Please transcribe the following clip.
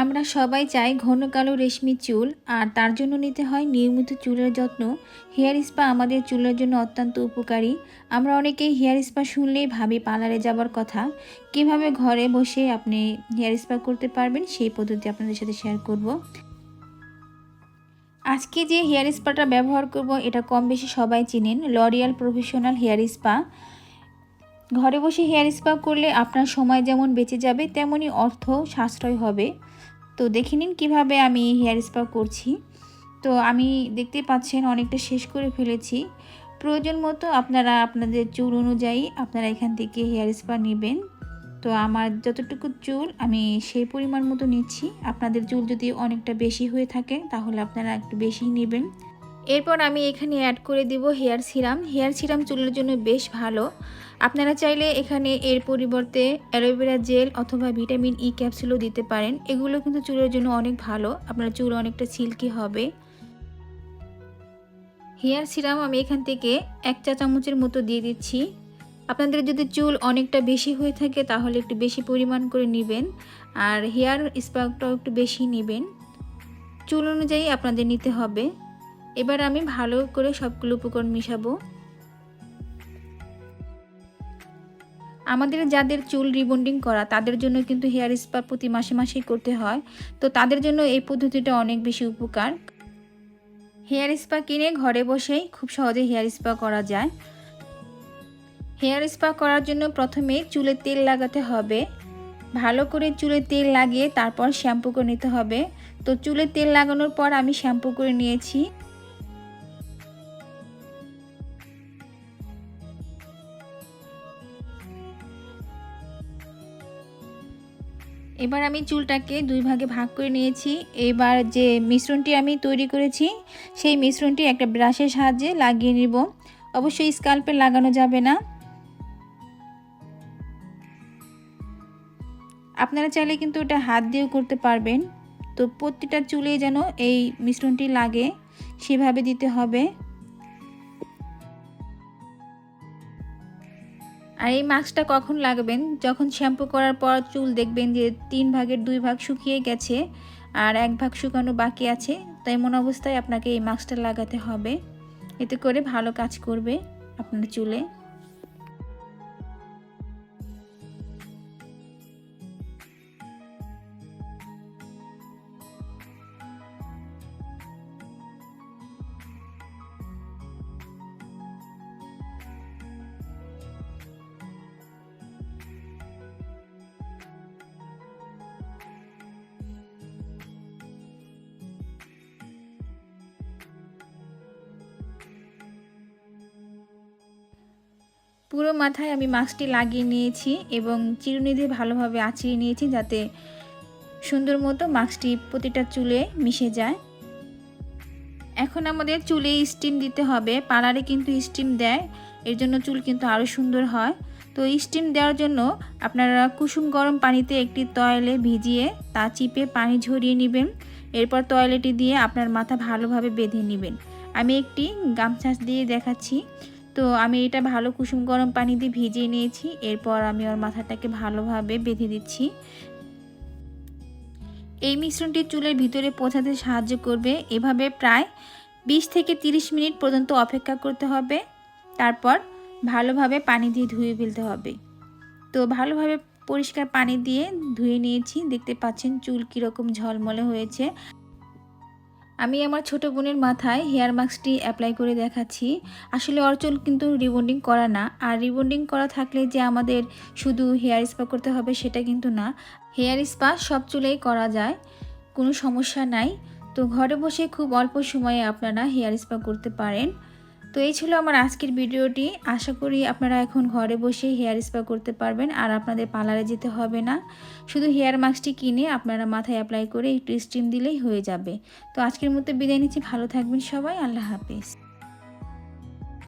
আমরা সবাই চাই ঘন কালো রেশমি চুল, আর তার জন্য নিতে হয় নিয়মিত চুলের যত্ন। হেয়ার স্পা আমাদের চুলের জন্য অত্যন্ত উপকারী। আমরা অনেকেই হেয়ার স্পা শুনলেই ভাবি পার্লারে যাবার কথা। কিভাবে ঘরে বসে আপনি হেয়ার স্পা করতে পারবেন সেই পদ্ধতি আপনাদের সাথে শেয়ার করব। আজকে যে হেয়ার স্পাটা ব্যবহার করব এটা কম বেশি সবাই চিনেন, লরিয়াল প্রফেশনাল হেয়ার স্পা। ঘরে বসে হেয়ার স্পা করলে আপনার সময় যেমন বেঁচে যাবে, তেমনই অর্থ সাশ্রয় হবে। তো দেখে নিন কীভাবে আমি হেয়ার স্পা করছি। তো আমি দেখতে পাচ্ছেন অনেকটা শেষ করে ফেলেছি। প্রয়োজন মতো আপনারা আপনাদের চুল অনুযায়ী আপনারা এখান থেকে হেয়ার স্পা নেবেন। তো আমার যতটুকু চুল আমি সেই পরিমাণ মতো নিচ্ছি। আপনাদের চুল যদি অনেকটা বেশি হয়ে থাকে তাহলে আপনারা একটু বেশি নেবেন। এরপর আমি এখানে অ্যাড করে দিব হেয়ার সিরাম। হেয়ার সিরাম চুলের জন্য বেশ ভালো। আপনারা চাইলে এখানে এর পরিবর্তে অ্যালোভেরা জেল অথবা ভিটামিন ই ক্যাপসুলও দিতে পারেন। এগুলো কিন্তু চুলের জন্য অনেক ভালো, আপনার চুল অনেকটা সিল্কি হবে। হেয়ার সিরাম আমি এখান থেকে 1 চা চামচের মতো দিয়ে দিচ্ছি। আপনাদের যদি চুল অনেকটা বেশি হয়ে থাকে তাহলে একটু বেশি পরিমাণ করে নেবেন, আর হেয়ার স্পাটাও একটু বেশি নেবেন। চুল অনুযায়ী আপনাদের নিতে হবে। এবার আমি ভালো করে সবগুলো উপকরণ মিশাবো। আমাদের যাদের চুল রিবন্ডিং করা তাদের জন্য কিন্তু হেয়ার স্পা প্রতি মাসে মাসেই করতে হয়। তো তাদের জন্য এই পদ্ধতিটা অনেক বেশি উপকার। হেয়ার স্পা কিনে ঘরে বসেই খুব সহজে হেয়ার স্পা করা যায়। হেয়ার স্পা করার জন্য প্রথমে চুলে তেল লাগাতে হবে। ভালো করে চুলে তেল লাগিয়ে তারপর শ্যাম্পু করে নিতে হবে। তো চুলে তেল লাগানোর পর আমি শ্যাম্পু করে নিয়েছি। এবার আমি চুলটাকে 2 ভাগে ভাগ করে নিয়েছি। এবার যে মিশ্রণটি আমি তৈরি করেছি সেই মিশ্রণটি একটা ব্রাশের সাহায্যে লাগিয়ে নিব। অবশ্যই স্ক্যাল্পে লাগানো যাবে না। আপনারা চাইলে কিন্তু এটা হাত দিয়েও করতে পারবেন। তো প্রতিটা চুলে যেন এই মিশ্রণটি লাগে সেভাবে দিতে হবে। আর এই মাস্কটা কখন লাগাবেন? যখন শ্যাম্পু করার পর চুল দেখবেন যে 3 ভাগের 2 ভাগ শুকিয়ে গেছে আর 1 ভাগ শুকানো বাকি আছে, তাই এমন অবস্থায় আপনাকে এই মাস্কটা লাগাতে হবে। এতে করে ভালো কাজ করবে আপনার চুলে। পুরো মাথায় আমি মাস্কটি লাগিয়ে নিয়েছি এবং চিরুনি দিয়ে ভালোভাবে আঁচড়িয়ে নিয়েছি যাতে সুন্দর মতো মাস্কটি প্রতিটা চুলে মিশে যায়। এখন আমাদের চুলে স্টিম দিতে হবে। পার্লারে কিন্তু স্টিম দেয়, এর জন্য চুল কিন্তু আরও সুন্দর হয়। তো স্টিম দেওয়ার জন্য আপনারা কুসুম গরম পানিতে একটি তয়েলে ভিজিয়ে তা চিপে পানি ঝরিয়ে নেবেন। এরপর তয়েলেটি দিয়ে আপনার মাথা ভালোভাবে বেঁধে নেবেন। আমি একটি গামছা দিয়ে দেখাচ্ছি। তো আমি এটা ভালো কুসুম গরম পানি দিয়ে ভিজিয়ে নিয়েছি। এরপর আমি ওর মাথাটাকে ভালোভাবে বেঁধে দিচ্ছি। এই মিশ্রণটি চুলের ভিতরে পৌঁছাতে সাহায্য করবে। এভাবে প্রায় 20 থেকে 30 মিনিট পর্যন্ত অপেক্ষা করতে হবে। তারপর ভালোভাবে পানি দিয়ে ধুয়ে ফেলতে হবে। তো ভালোভাবে পরিষ্কার পানি দিয়ে ধুয়ে নিয়েছি। দেখতে পাচ্ছেন চুল কীরকম ঝলমলে হয়েছে। আমি আমার ছোট বোনের মাথায় হেয়ার মাস্কটি অ্যাপ্লাই করে দেখাচ্ছি। আসলে ওর চুল কিন্তু রিবন্ডিং করা না, আর রিবন্ডিং করা থাকলে যে আমাদের শুধু হেয়ার স্পা করতে হবে সেটা কিন্তু না। হেয়ার স্পা সব চুলেই করা যায়, কোনো সমস্যা নাই। তো ঘরে বসে খুব অল্প সময়ে আপনারা হেয়ার স্পা করতে পারেন। তো এই ছিল আমার আজকের ভিডিওটি। আশা করি আপনারা এখন ঘরে বসে হেয়ার স্পা করতে পারবেন আর আপনাদের পার্লারে যেতে হবে না। শুধু হেয়ার মাস্কটি কিনে আপনারা মাথায় অ্যাপ্লাই করে একটু স্টিম দিলেই হয়ে যাবে। তো আজকের মতো বিদায় নিচ্ছি। ভালো থাকবেন সবাই। আল্লাহ হাফেজ।